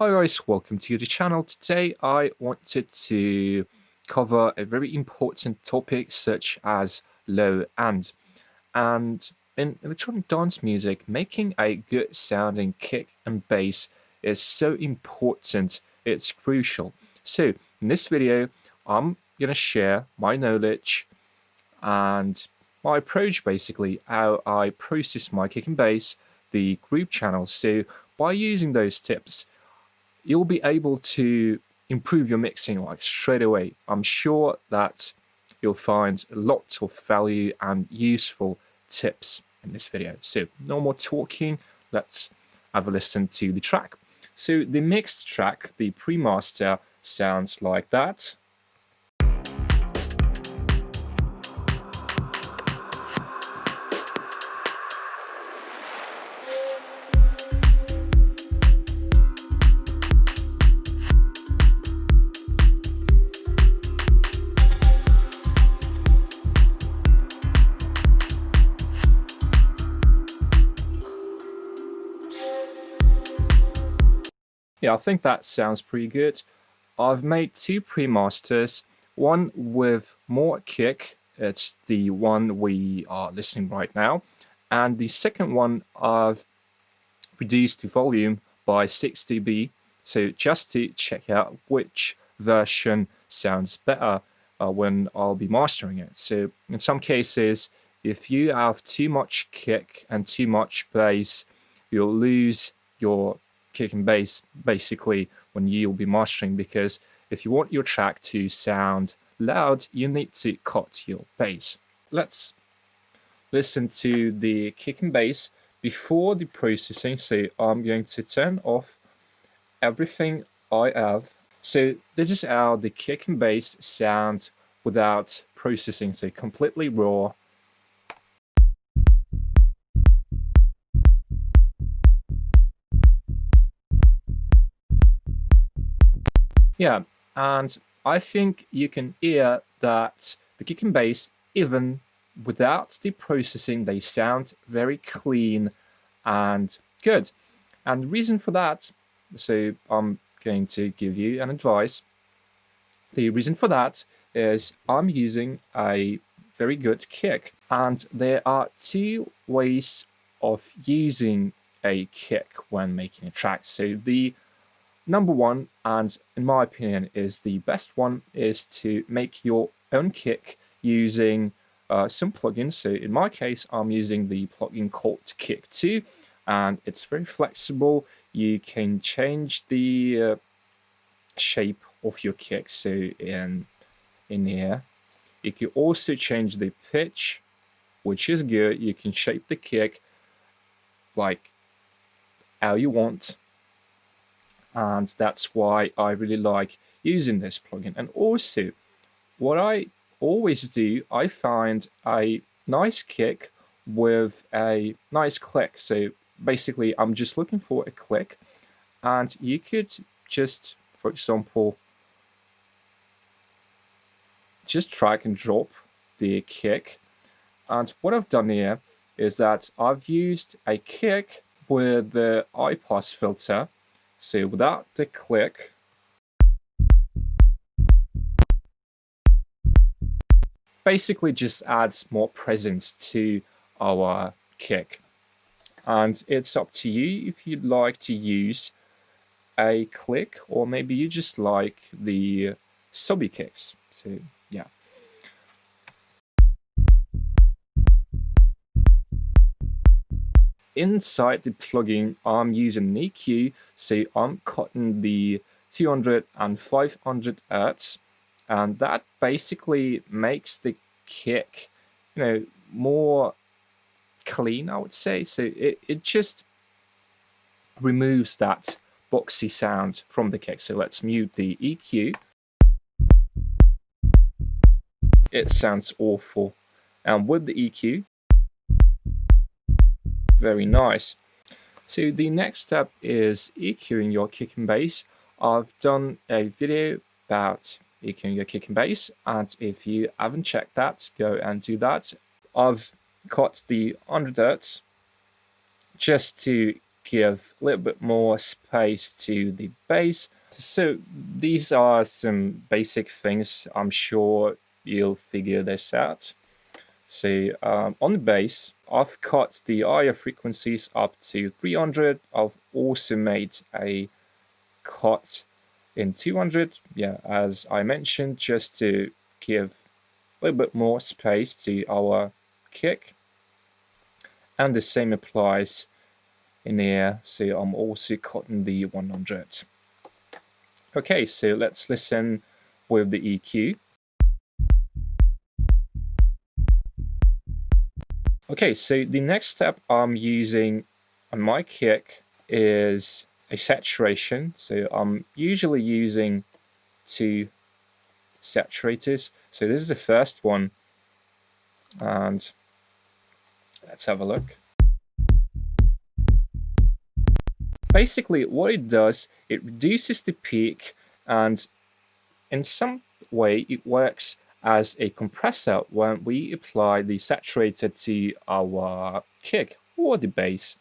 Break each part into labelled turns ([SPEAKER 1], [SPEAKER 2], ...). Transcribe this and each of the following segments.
[SPEAKER 1] Hi guys, welcome to the channel. Today I wanted to cover a very important topic such as low end. And in electronic dance music, making a good sounding kick and bass is so important, it's crucial. So in this video, I'm gonna share my knowledge and my approach, basically how I process my kick and bass, the group channels. So by using those tips, you'll be able to improve your mixing like straight away. I'm sure that you'll find a lot of value and useful tips in this video. So no more talking, let's have a listen to the track. So the mixed track, the pre-master, sounds like that. Yeah, I think that sounds pretty good. I've made two pre-masters, one with more kick, it's the one we are listening right now, and the second one I've reduced the volume by 6 dB, so just to check out which version sounds better when I'll be mastering it. So in some cases, if you have too much kick and too much bass, you'll lose your kick and bass basically when you'll be mastering, because if you want your track to sound loud, you need to cut your bass. Let's listen to the kick and bass before the processing. So I'm going to turn off everything I have. So this is how the kick and bass sound without processing, so completely raw. Yeah, and I think you can hear that the kick and bass, even without the processing, they sound very clean and good. And the reason for that, so I'm going to give you an advice. The reason for that is I'm using a very good kick, and there are two ways of using a kick when making a track. So the number one, and in my opinion is the best one, is to make your own kick using some plugins. So in my case, I'm using the plugin called Kick 2, and it's very flexible. You can change the shape of your kick. So in here, you can also change the pitch, which is good. You can shape the kick like how you want, and that's why I really like using this plugin. And also, what I always do, I find a nice kick with a nice click. So basically, I'm just looking for a click, and you could just, for example, just drag and drop the kick. And what I've done here is that I've used a kick with the high pass filter. So without the click, basically just adds more presence to our kick. And it's up to you if you'd like to use a click, or maybe you just like the subby kicks. So yeah. Inside the plugin, I'm using an EQ, so I'm cutting the 200 and 500 hertz, and that basically makes the kick, more clean, I would say. So it just removes that boxy sound from the kick. So let's mute the EQ. It sounds awful. And with the EQ, very nice. So the next step is EQing your kick and bass. I've done a video about EQing your kick and bass, and if you haven't checked that, go and do that. I've cut the 100 hertz just to give a little bit more space to the bass. So these are some basic things. I'm sure you'll figure this out. So on the bass, I've cut the higher frequencies up to 300. I've also made a cut in 200, yeah, as I mentioned, just to give a little bit more space to our kick. And the same applies in here, so I'm also cutting the 100. Okay, so let's listen with the EQ. Okay, so the next step I'm using on my kick is a saturation. So I'm usually using 2 saturators. So this is the first one, and let's have a look. Basically, what it does, it reduces the peak, and in some way it works as a compressor when we apply the saturator to our kick or the bass.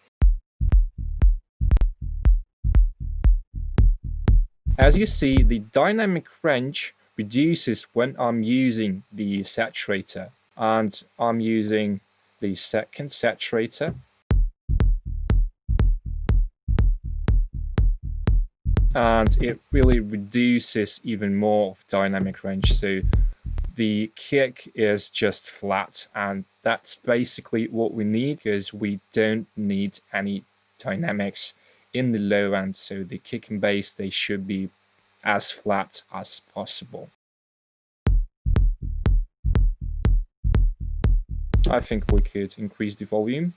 [SPEAKER 1] As you see, the dynamic range reduces when I'm using the saturator, and I'm using the second saturator. And it really reduces even more of dynamic range. So the kick is just flat, and that's basically what we need, because we don't need any dynamics in the low end. So the kick and bass, they should be as flat as possible. I think we could increase the volume.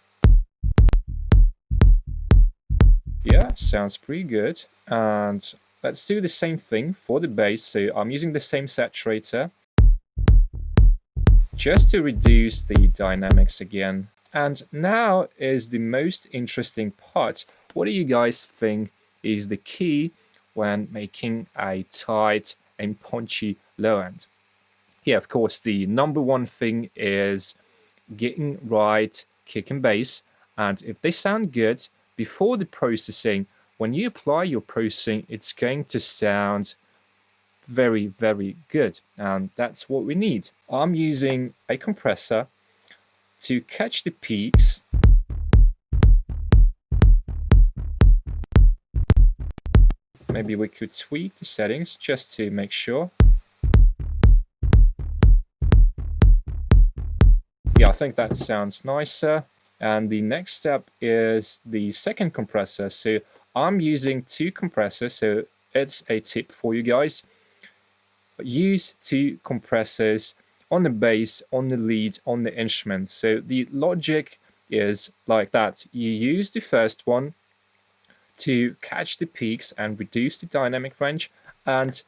[SPEAKER 1] Yeah, sounds pretty good. And let's do the same thing for the bass. So I'm using the same saturator just to reduce the dynamics again. And now is the most interesting part. What do you guys think is the key when making a tight and punchy low end? Yeah, of course, the number one thing is getting right kick and bass. And if they sound good before the processing, when you apply your processing, it's going to sound very, very good. And that's what we need. I'm using a compressor to catch the peaks. Maybe we could tweak the settings just to make sure. Yeah, I think that sounds nicer. And the next step is the second compressor. So I'm using 2 compressors, so it's a tip for you guys. Use 2 compressors on the bass, on the lead, on the instrument. So the logic is like that. You use the first one to catch the peaks and reduce the dynamic range, and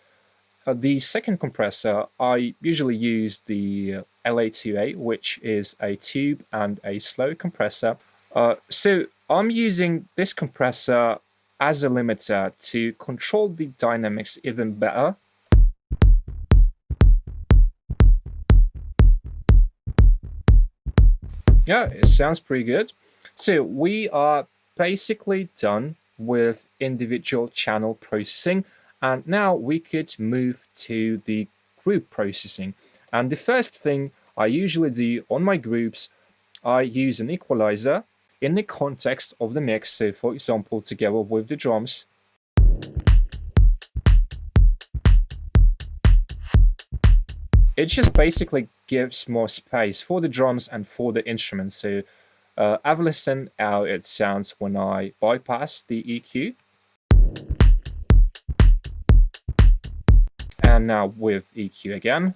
[SPEAKER 1] the second compressor, I usually use the LA2A, which is a tube and a slow compressor. So I'm using this compressor as a limiter to control the dynamics even better. Yeah, it sounds pretty good. So we are basically done with individual channel processing, and now we could move to the group processing. And the first thing I usually do on my groups, I use an equalizer in the context of the mix. So for example, together with the drums, it just basically gives more space for the drums and for the instruments. So have a listen how it sounds when I bypass the EQ. And now with EQ again.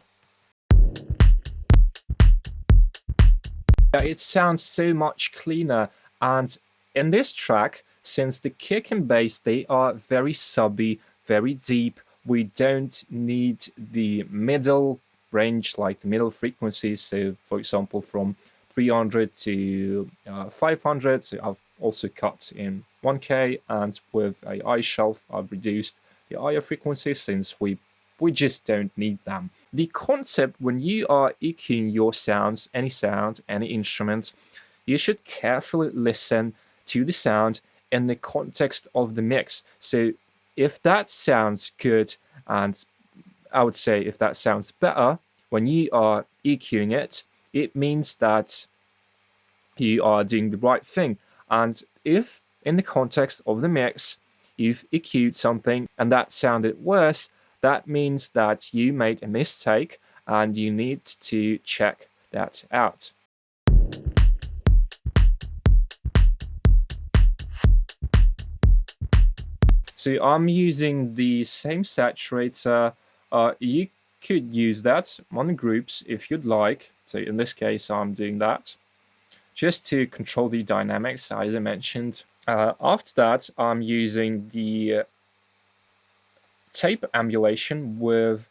[SPEAKER 1] It sounds so much cleaner. And in this track, since the kick and bass, they are very subby, very deep, we don't need the middle range, like the middle frequencies. So for example, from 300 to 500. So I've also cut in 1K, and with a high shelf, I've reduced the higher frequencies since we just don't need them. The concept when you are EQing your sounds, any instrument, you should carefully listen to the sound in the context of the mix. So if that sounds good, and I would say if that sounds better when you are EQing it, it means that you are doing the right thing. And if in the context of the mix you've EQ'd something and that sounded worse, that means that you made a mistake and you need to check that out. So I'm using the same saturator. You could use that on the groups if you'd like. So in this case, I'm doing that just to control the dynamics, as I mentioned. After that, I'm using the tape emulation with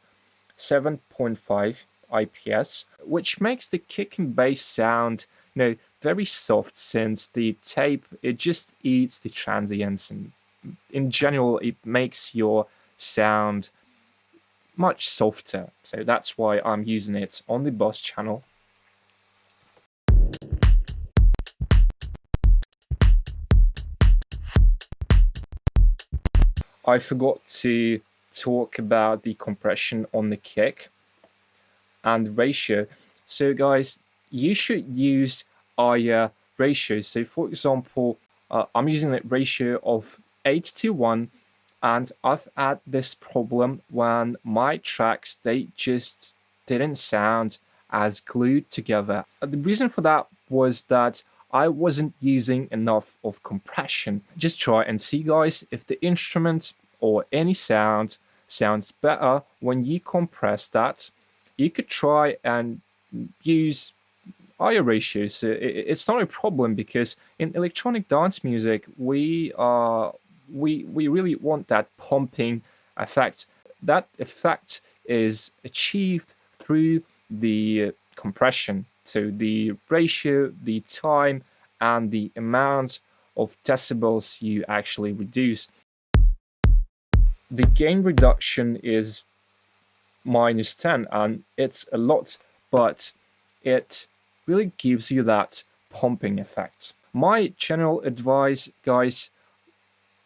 [SPEAKER 1] 7.5 IPS, which makes the kick and bass sound, very soft, since the tape, it just eats the transients, and in general it makes your sound much softer. So that's why I'm using it on the boss channel. I forgot to talk about the compression on the kick and ratio. So guys, you should use higher ratio. So for example, I'm using a ratio of 8:1, and I've had this problem when my tracks, they just didn't sound as glued together. The reason for that was that I wasn't using enough of compression. Just try and see, guys, if the instrument or any sound sounds better when you compress that. You could try and use higher ratios. It's not a problem, because in electronic dance music we really want that pumping effect. That effect is achieved through the compression. So the ratio, the time, and the amount of decibels you actually reduce. The gain reduction is -10, and it's a lot, but it really gives you that pumping effect. My general advice, guys,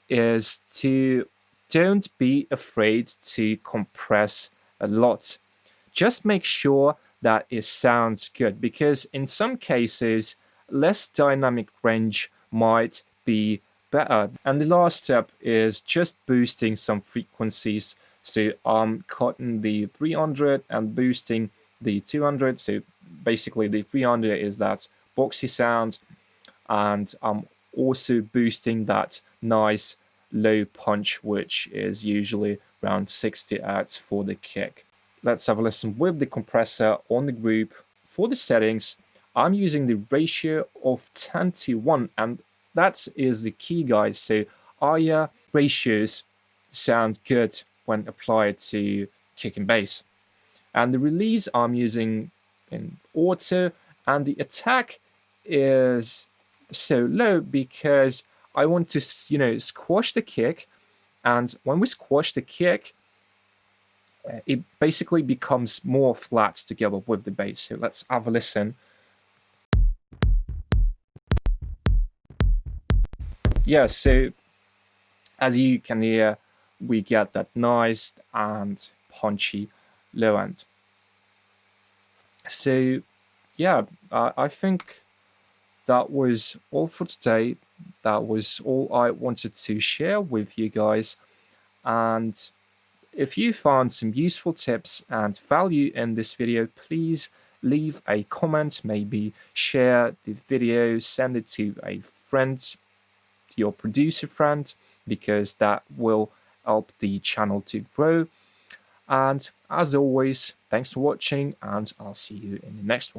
[SPEAKER 1] is to don't be afraid to compress a lot. Just make sure that it sounds good, because in some cases less dynamic range might be better. And the last step is just boosting some frequencies. So I'm cutting the 300 and boosting the 200. So basically the 300 is that boxy sound, and I'm also boosting that nice low punch, which is usually around 60 Hz for the kick. Let's have a listen with the compressor on the group. For the settings, I'm using the ratio of 10:1, and that is the key, guys. So higher ratios sound good when applied to kick and bass. And the release I'm using in auto, and the attack is so low because I want to, squash the kick. And when we squash the kick, it basically becomes more flat together with the bass. So let's have a listen. Yeah, so as you can hear, we get that nice and punchy low end. So yeah, I think that was all for today. That was all I wanted to share with you guys. And if you found some useful tips and value in this video, please leave a comment, maybe share the video, send it to a friend, your producer friend, because that will help the channel to grow. And as always, thanks for watching, and I'll see you in the next one.